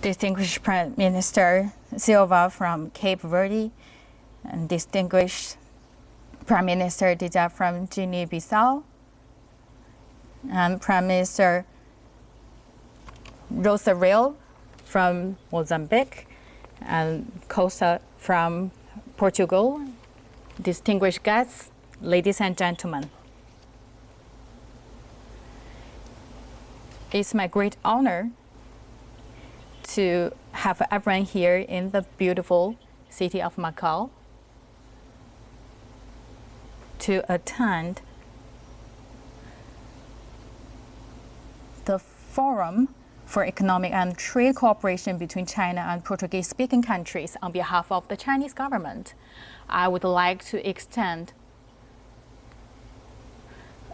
distinguished Prime Minister Silva from Cape Verde, and distinguished Prime Minister Dija from Guinea-Bissau, and Prime Minister Rosario from Mozambique, and Costa from Portugal, distinguished guests, ladies and gentlemen. It's my great honor to have everyone here in the beautiful city of Macao to attend the Forum for Economic and Trade Cooperation between China and Portuguese-speaking countries. On behalf of the Chinese government, I would like to extend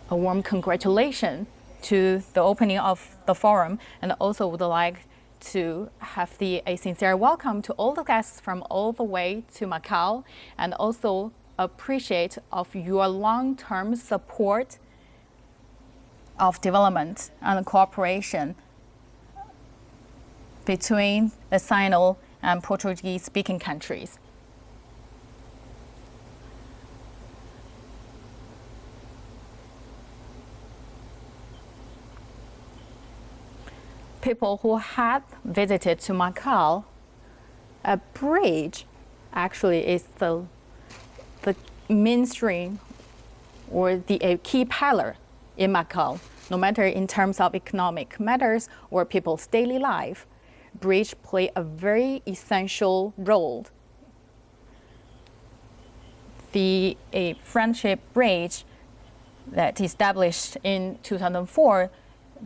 a warm congratulation to the opening of the forum, and also would like to have a sincere welcome to all the guests from all the way to Macau, and also appreciate of your long-term support of development and cooperation between the Sino and Portuguese-speaking countries. People who had visited to Macau, a bridge actually is the mainstream or a key pillar in Macau, no matter in terms of economic matters or people's daily life. Bridge play a very essential role. A friendship bridge that established in 2004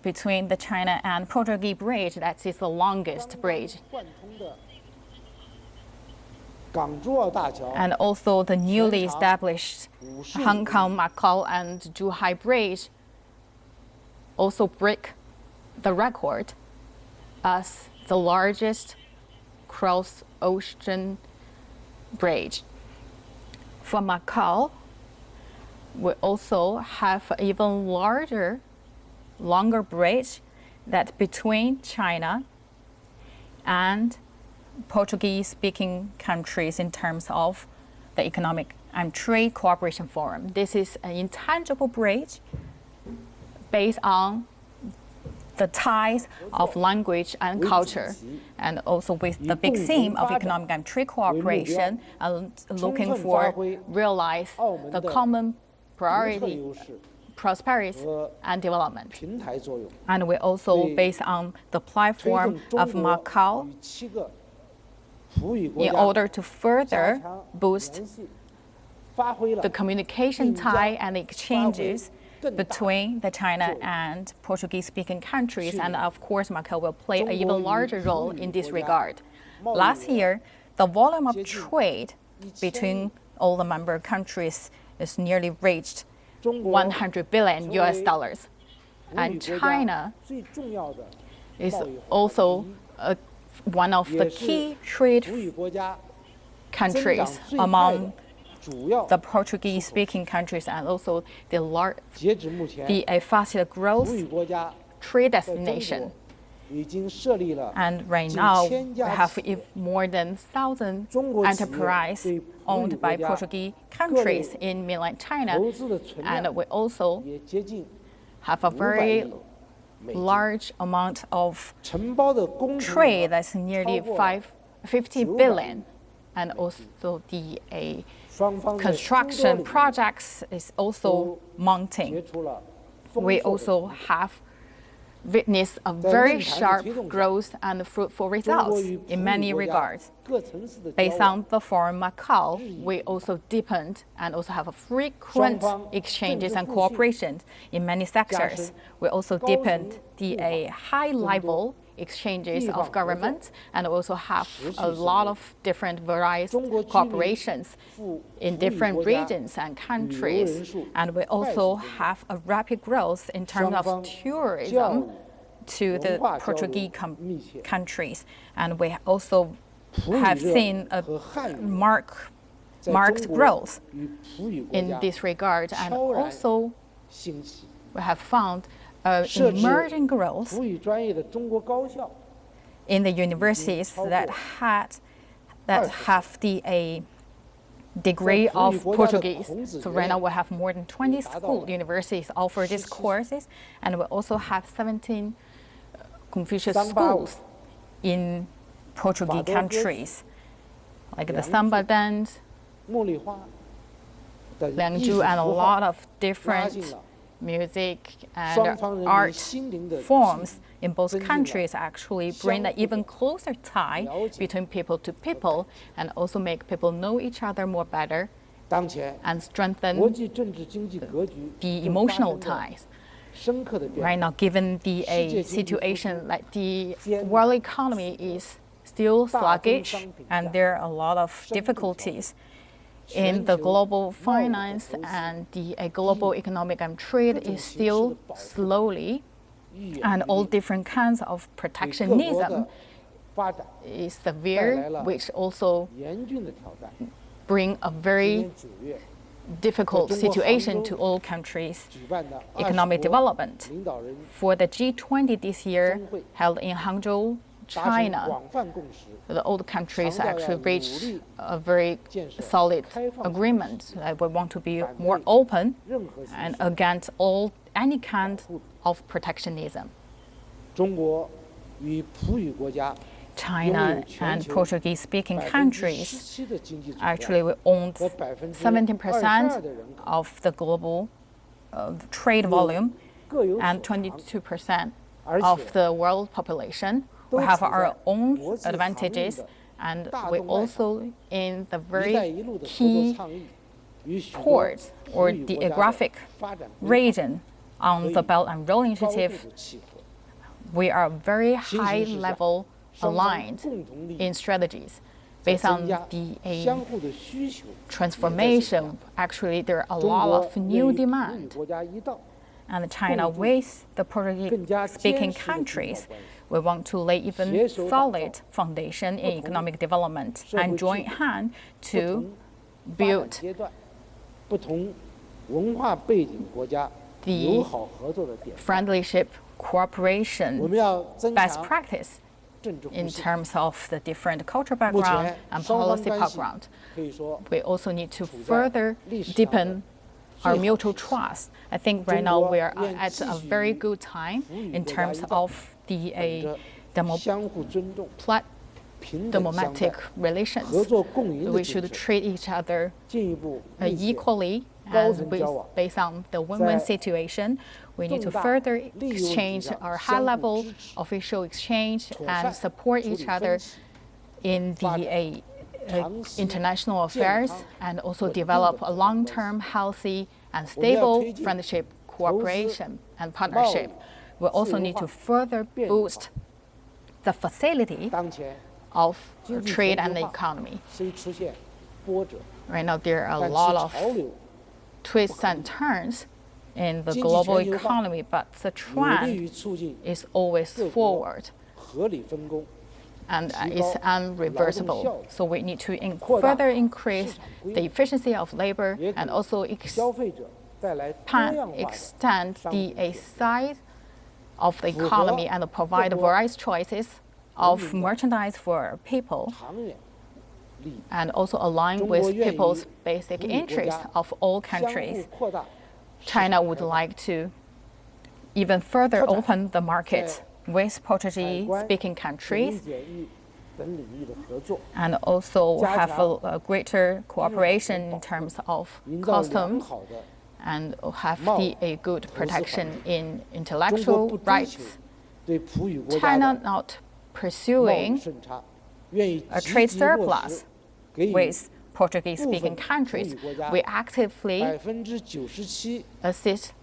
between the China and Portuguese bridge, that is the longest bridge. And also the newly established Hong Kong, Macau, and Zhuhai bridge also break the record as the largest cross-ocean bridge. For Macau, we also have an even longer bridge that between China and Portuguese-speaking countries in terms of the Economic and Trade Cooperation Forum. This is an intangible bridge based on the ties of language and culture, and also with the big theme of economic and trade cooperation, and looking for realize the common priority, prosperity and development. And we also based on the platform of Macau in order to further boost the communication tie and exchanges between the China and Portuguese-speaking countries, and of course Macau will play an even larger role in this regard. Last year, the volume of trade between all the member countries is nearly reached $100 billion US, and China is also one of the key trade countries among the Portuguese-speaking countries, and also the fastest growth trade destination. And right now, we have more than 1,000 enterprises owned by Portuguese countries in mainland China, and we also have a very large amount of trade that's nearly 50 billion, and also the construction projects is also mounting. We also have witnessed a very sharp growth and fruitful results in many regards. Based on the Forum Macau, we also deepened and also have a frequent exchanges and cooperation in many sectors. We also deepened the high-level exchanges of government, and also have a lot of different various cooperations in different regions and countries. And we also have a rapid growth in terms of tourism to the Portuguese countries. And we also have seen a marked growth in this regard. And also we have found emerging growth in the universities that have the degree of Portuguese. So right now we have more than 20 universities offer these courses, and we also have 17 Confucius schools in Portuguese countries, like the samba dance, Liangzhu, and a lot of different music and art forms in both countries actually bring an even closer tie between people to people, and also make people know each other more better and strengthen the emotional ties. Right now, given the situation, like the world economy is still sluggish and there are a lot of difficulties in the global finance, and the global economic and trade is still slowly, and all different kinds of protectionism is severe, which also bring a very difficult situation to all countries' economic development. For the G20 this year, held in Hangzhou, China, the old countries actually reached a very solid agreement that we want to be more open and against any kind of protectionism. China and Portuguese-speaking countries actually we own 17% of the global trade volume and 22% of the world population. We have our own advantages, and we also in the very key ports or the geographic region on the Belt and Road Initiative. We are very high level aligned in strategies based on the transformation. Actually, there are a lot of new demand. And China with the Portuguese-speaking countries, we want to lay even solid foundation in economic development and join hand to build the friendship, cooperation, best practice in terms of the different cultural background and policy background. We also need to further deepen our mutual trust. I think right now we are at a very good time in terms of the diplomatic relations. We should treat each other equally, and based on the win-win situation, we need to further exchange our high-level official exchange and support each other in the international affairs, and also develop a long-term, healthy, and stable friendship, cooperation, and partnership. We also need to further boost the facility of trade and the economy. Right now, there are a lot of twists and turns in the global economy, but the trend is always forward. And it's unreversible. So we need to further increase the efficiency of labor, and also extend the size of the economy, and provide various choices of merchandise for people, and also align with people's basic interests of all countries. China would like to even further open the market with Portuguese-speaking countries, and also have a greater cooperation in terms of customs, and have a good protection in intellectual rights. China not pursuing a trade surplus with Portuguese-speaking countries. We actively assist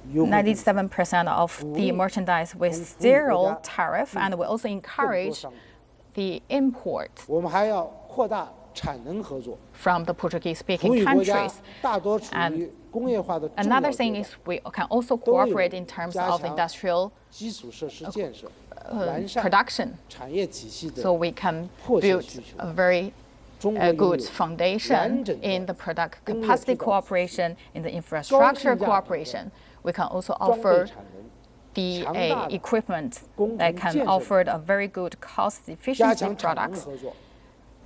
97% of the merchandise with zero tariff, and we also encourage the import from the Portuguese-speaking countries. And another thing is we can also cooperate in terms of industrial production, so we can build a very good foundation in the product capacity cooperation, in the infrastructure cooperation. We can also offer the equipment that can offer a very good cost efficiency products.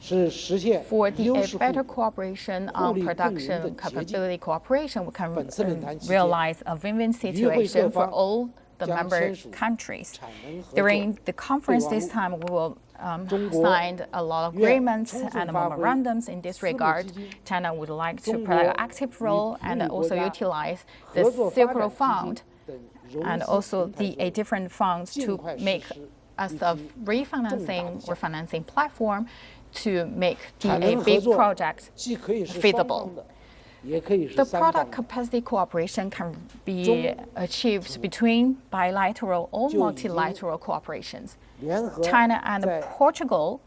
For the better cooperation on production capability cooperation, we can realize a win-win situation for all the member countries. During the conference this time, we will sign a lot of agreements and memorandums in this regard. China would like to play an active role and also utilize the Silk Road Fund and also the different funds to make as a refinancing or financing platform to make the big project feasible. The product capacity cooperation can be achieved between bilateral or multilateral cooperations. China and Portugal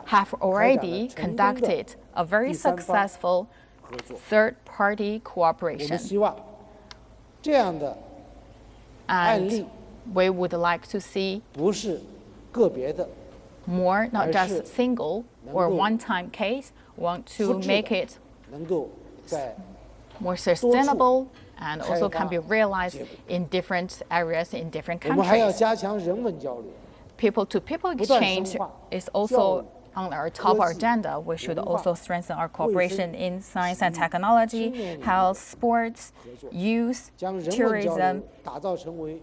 have already conducted a very successful third-party cooperation. And we would like to see more, not just single or one-time case. We want to make it more sustainable and also can be realized in different areas in different countries. People-to-people exchange is also on our top agenda. We should also strengthen our cooperation in science and technology, health, sports, youth, tourism,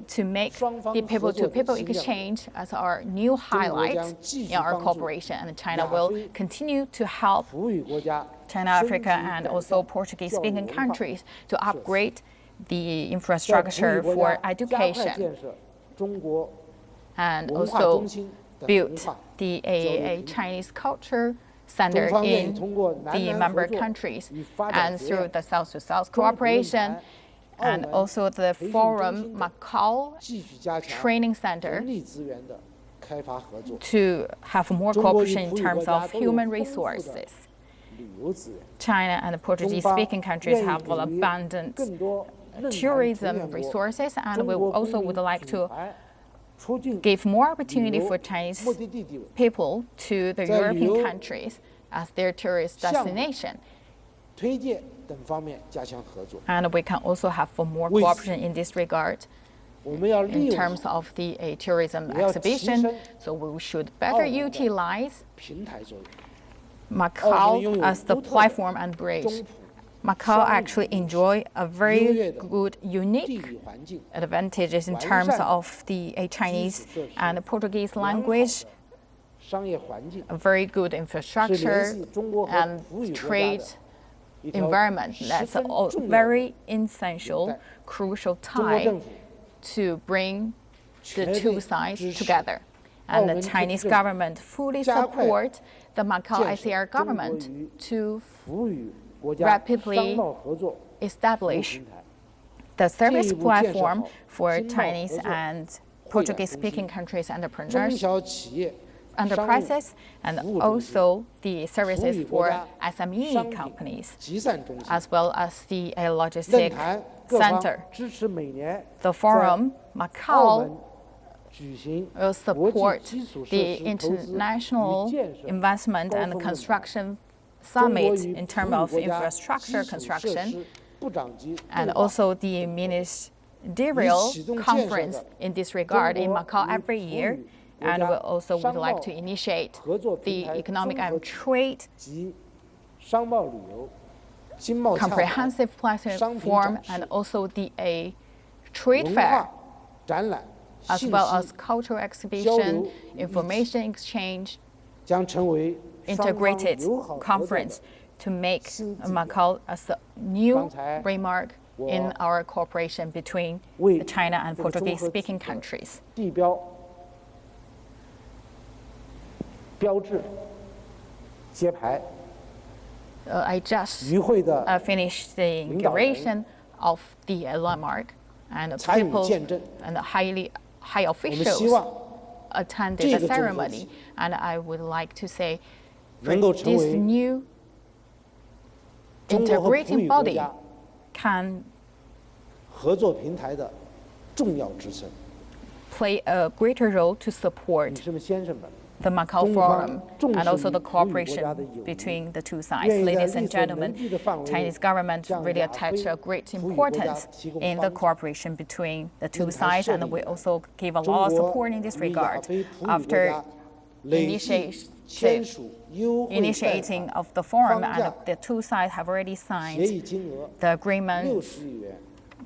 to make the people-to-people exchange as our new highlight in our cooperation. And China will continue to help China, Africa, and also Portuguese-speaking countries to upgrade the infrastructure for education and also build the Chinese culture center in the member countries, and through the South-to-South cooperation and also the Forum Macao Training Center to have more cooperation in terms of human resources. China and the Portuguese-speaking countries have abundant tourism resources, and we also would like to give more opportunity for Chinese people to the European countries as their tourist destination. And we can also have more cooperation in this regard in terms of the tourism exhibition. So we should better utilize Macau as the platform and bridge. Macau actually enjoy a very good, unique advantages in terms of the Chinese and Portuguese language, a very good infrastructure and trade environment. That's a very essential, crucial tie to bring the two sides together. And the Chinese government fully support the Macau ICR government to rapidly establish the service platform for Chinese and Portuguese-speaking countries entrepreneurs, enterprises, and also the services for SME companies, as well as the logistic center. The Forum Macau will support the international investment and construction summit in terms of infrastructure construction, and also the Ministerial Conference in this regard in Macau every year. And we also would like to initiate the economic and trade comprehensive platform and also the trade fair, as well as cultural exhibition, information exchange, integrated conference to make Macau as a new remark in our cooperation between China and Portuguese-speaking countries. I just finished the inauguration of the landmark, and people and high officials attended the ceremony. And I would like to say, this new integrating body can play a greater role to support the Macao Forum and also the cooperation between the two sides. Ladies and gentlemen, Chinese government really attach a great importance in the cooperation between the two sides, and we also give a lot of support in this regard. After initiating of the forum, and the two sides have already signed the agreement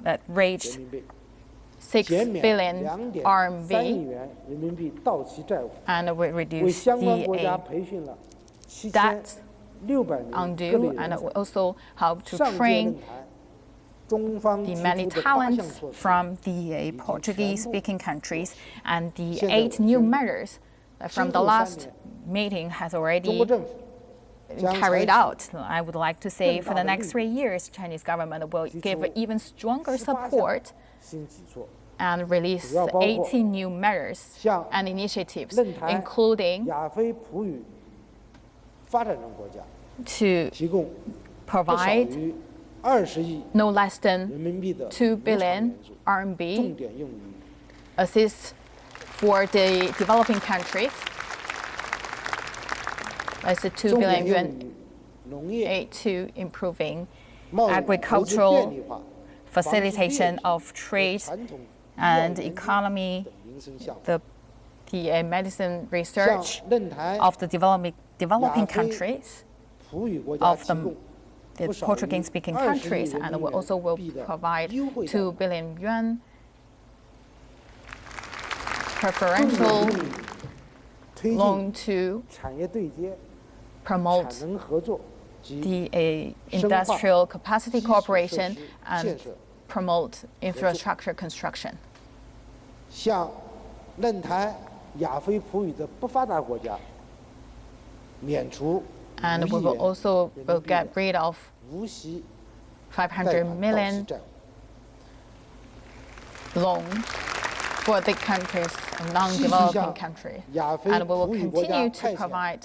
that reached 6 billion RMB, and we reduce the debt undue, and we also help to train the many talents from the Portuguese-speaking countries, and the 8 new measures from the last meeting has already carried out. I would like to say for the next 3 years, Chinese government will give even stronger support and release 18 new measures and initiatives, including to provide no less than 2 billion RMB assist for the developing countries. That's the 2 billion yuan aid to improving agricultural facilitation of trade and economy, the medicine research of the developing countries of the Portuguese-speaking countries, and we also will provide 2 billion yuan preferential loan to promote the industrial capacity cooperation and promote infrastructure construction. And we will also get rid of 500 million loan for the countries, non-developing countries, and we will continue to provide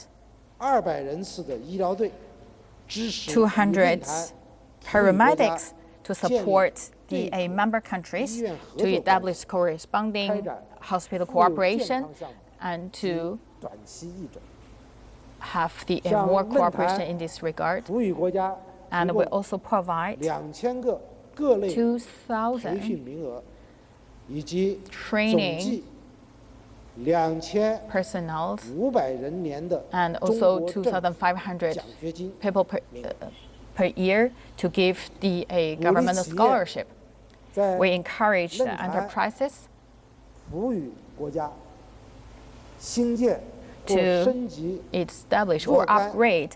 200 paramedics to support the member countries to establish corresponding hospital cooperation and to have the more cooperation in this regard. And we also provide 2,000 training personnel and also 2,500 people per year to give the government scholarship. We encourage the enterprises to establish or upgrade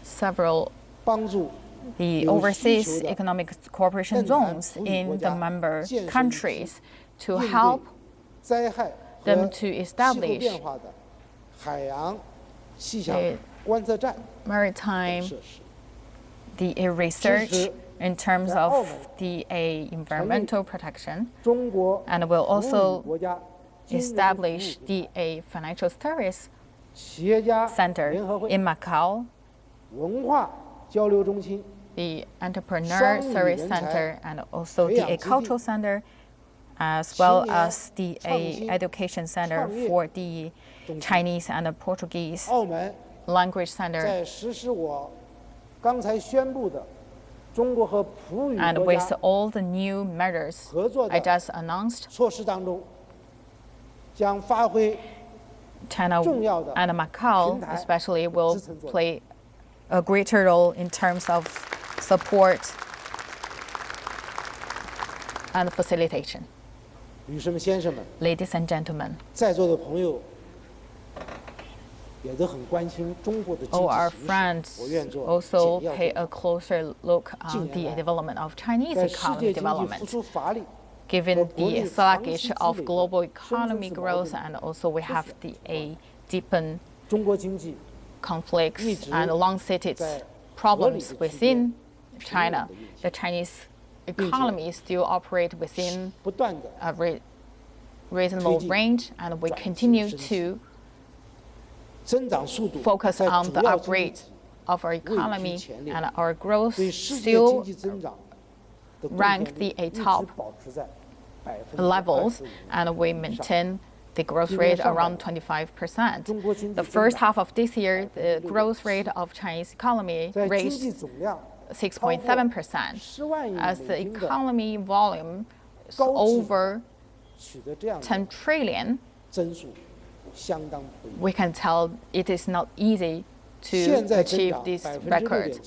several the overseas economic cooperation zones in the member countries to help them to establish maritime research in terms of the environmental protection, and will also establish the financial service center in Macau, the entrepreneur service center, and also the cultural center, as well as the education center for the Chinese and the Portuguese language center. And with all the new measures I just announced, China and Macau especially will play a greater role in terms of support and facilitation. Ladies and gentlemen, all our friends also pay a closer look on the development of Chinese economy development. Given the sluggish of global economy growth, and also we have the deepened conflicts and long-seated problems within China, the Chinese economy still operates within a reasonable range, and we continue to focus on the upgrade of our economy, and our growth still rank the top levels, and we maintain the growth rate around 25%. The first half of this year, the growth rate of Chinese economy reached 6.7%, as the economy volume is over 10 trillion. We can tell it is not easy to achieve this record.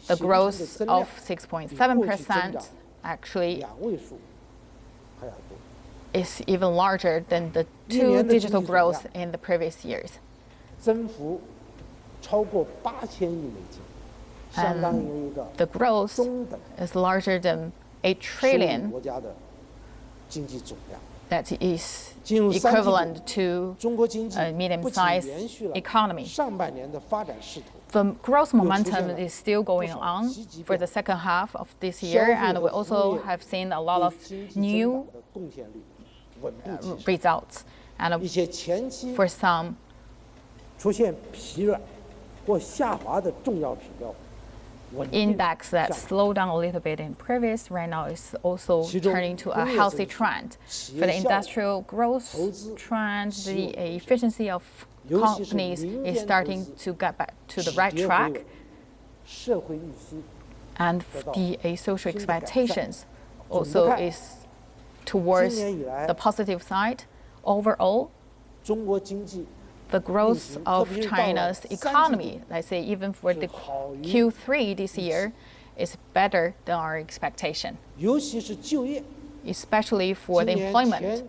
The growth of 6.7% actually is even larger than the two-digital growth in the previous years. And the growth is larger than 8 trillion. That is equivalent to a medium-sized economy. The growth momentum is still going on for the second half of this year, and we also have seen a lot of new results. And for some index that slowed down a little bit in previous, right now is also turning to a healthy trend. For the industrial growth trend, the efficiency of companies is starting to get back to the right track. And the social expectations also is towards the positive side. Overall, the growth of China's economy, let's say even for the Q3 this year, is better than our expectation, especially for the employment.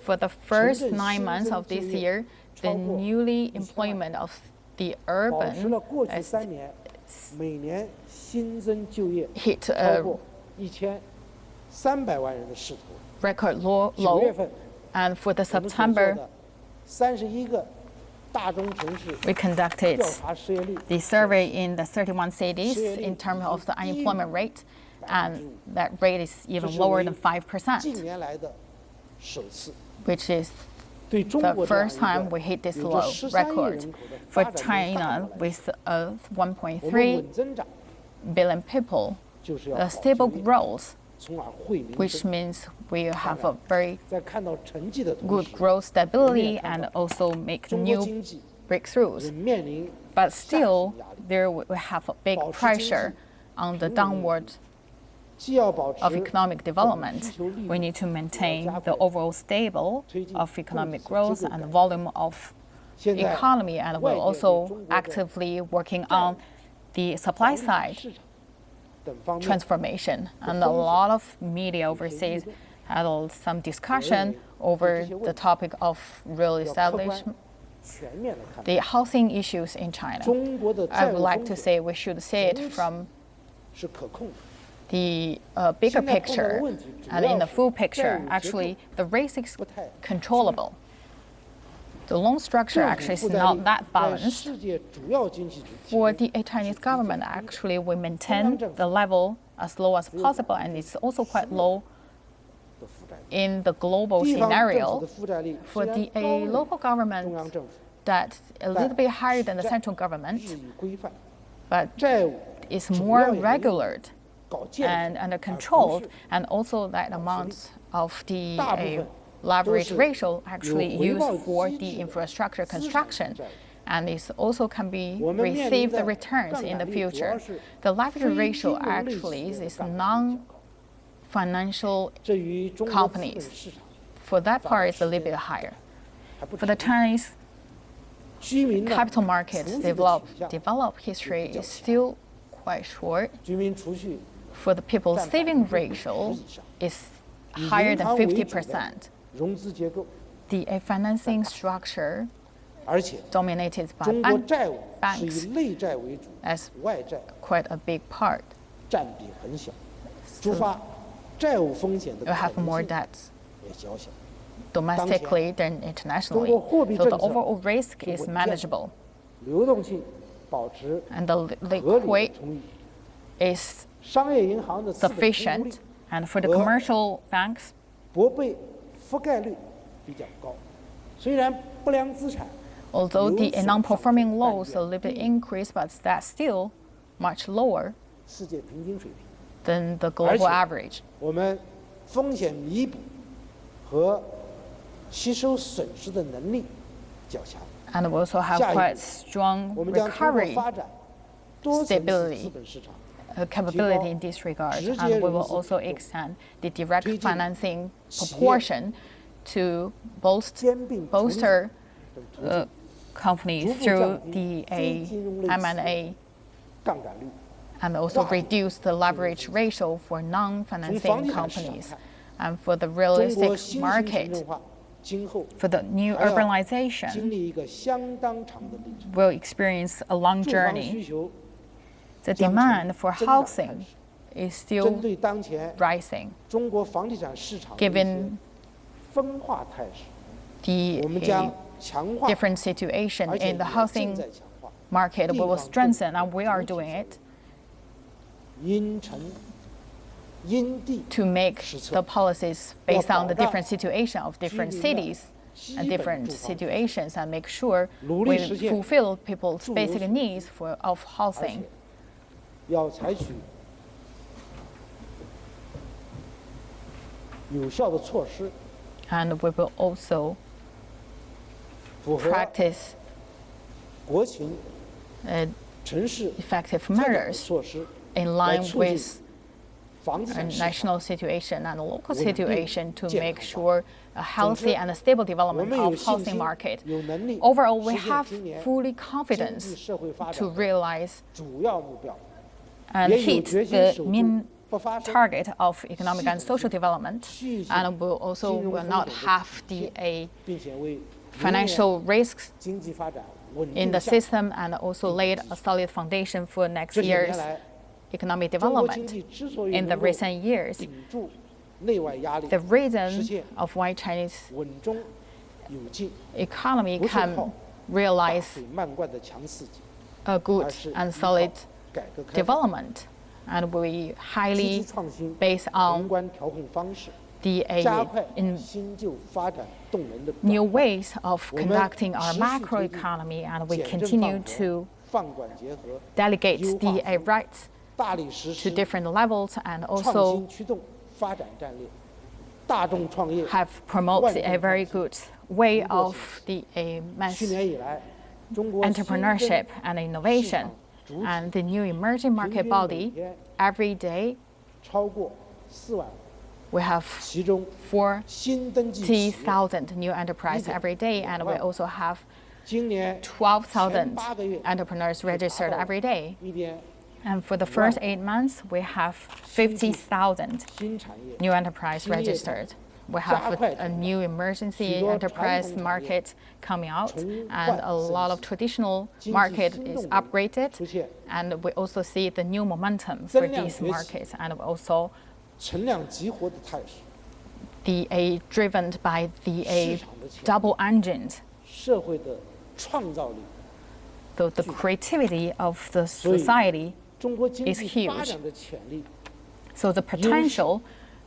For the first 9 months of this year, the newly employment of the urban hit a record low, and for the September, we conducted the survey in the 31 cities in terms of the unemployment rate, and that rate is even lower than 5%, which is the first time we hit this low record. For China, with 1.3 billion people, a stable growth, which means we have a very good growth stability and also make new breakthroughs. But still, there we have a big pressure on the downward of economic development. We need to maintain the overall stable of economic growth and volume of economy, and we're also actively working on the supply side transformation. And a lot of media overseas had some discussion over the topic of real establishment, the housing issues in China. I would like to say we should see it from the bigger picture, and in the full picture, actually, the risk is controllable. The loan structure actually is not that balanced. For the Chinese government, actually, we maintain the level as low as possible, and it's also quite low in the global scenario. For the local government, that's a little bit higher than the central government, but it's more regular and under control, and also that amount of the leverage ratio actually used for the infrastructure construction, and it also can be receive the returns in the future. The leverage ratio actually is non-financial companies. For that part, it's a little bit higher. For the Chinese capital markets developed history is still quite short. For the people's saving ratio is higher than 50%. The financing structure dominated by banks as quite a big part. So you have more debts domestically than internationally. So the overall risk is manageable. And the liquidity is sufficient. And for the commercial banks, although the non-performing loans a little bit increased, but that's still much lower than the global average. And we also have quite strong recovery stability capability in this regard. And we will also extend the direct financing proportion to bolster companies through the M&A and also reduce the leverage ratio for non-financing companies. And for the real estate market, for the new urbanization, will experience a long journey. The demand for housing is still rising, given the different situation in the housing market. We will strengthen, and we are doing it, to make the policies based on the different situation of different cities and different situations, and make sure we fulfill people's basic needs of housing. And we will also practice effective measures in line with a national situation and a local situation to make sure a healthy and a stable development of housing market. Overall, we have fully confidence to realize and hit the main target of economic and social development, and we also will not have the financial risks in the system, and also laid a solid foundation for next year's economic development. In the recent years, the reason of why Chinese economy can realize a good and solid development, and we highly based on the new ways of conducting our macroeconomy, and we continue to delegate the rights to different levels, and also have promoted a very good way of the mass entrepreneurship and innovation. And the new emerging market body, every day we have 40,000 new enterprises every day, and we also have 12,000 entrepreneurs registered every day. And for the first 8 months, we have 50,000 new enterprises registered. We have a new emergency enterprise market coming out, and a lot of traditional market is upgraded, and we also see the new momentum for these markets, and also driven by the double engines. So the creativity of the society is huge. So the potential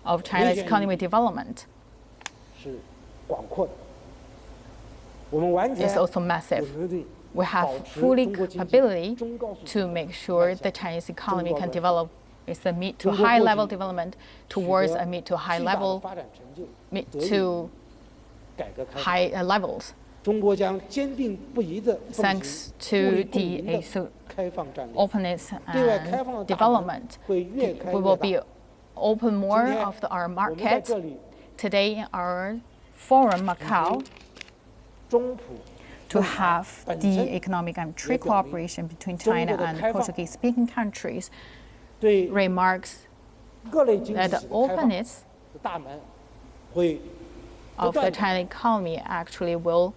of China's economic development is also massive. We have fully capability to make sure the Chinese economy can develop. It's a mid to high level development towards a mid to high level, mid to high levels. Thanks to the openness and development, we will be open more of our market. Today in our forum, Macao, to have the economic and trade cooperation between China and Portuguese-speaking countries, remarks that the openness of the Chinese economy actually will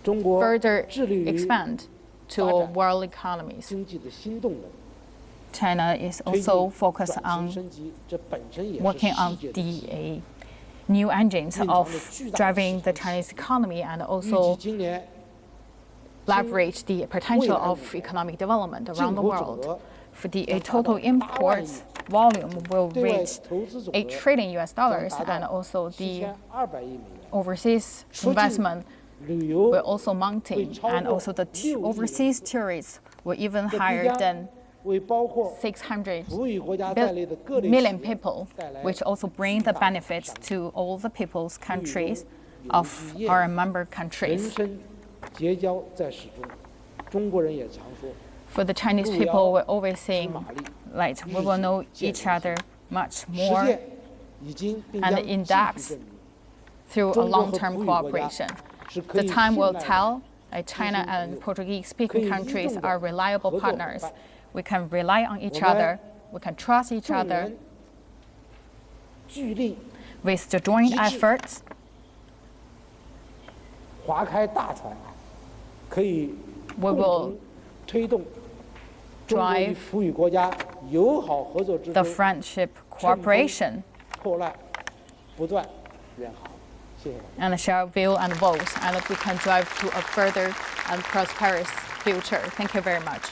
further expand to world economies. China is also focused on working on the new engines of driving the Chinese economy, and also leverage the potential of economic development around the world. For the total imports volume will reach $8 trillion, and also the overseas investment will also mounting, and also the overseas tourists were even higher than 600 million people, which also bring the benefits to all the people's countries of our member countries. For the Chinese people, we're always saying, like, we will know each other much more and in depth through a long-term cooperation. The time will tell. China and Portuguese-speaking countries are reliable partners. We can rely on each other. We can trust each other. With the joint efforts, we will drive the friendship cooperation and share view and votes, and we can drive to a further and prosperous future. Thank you very much.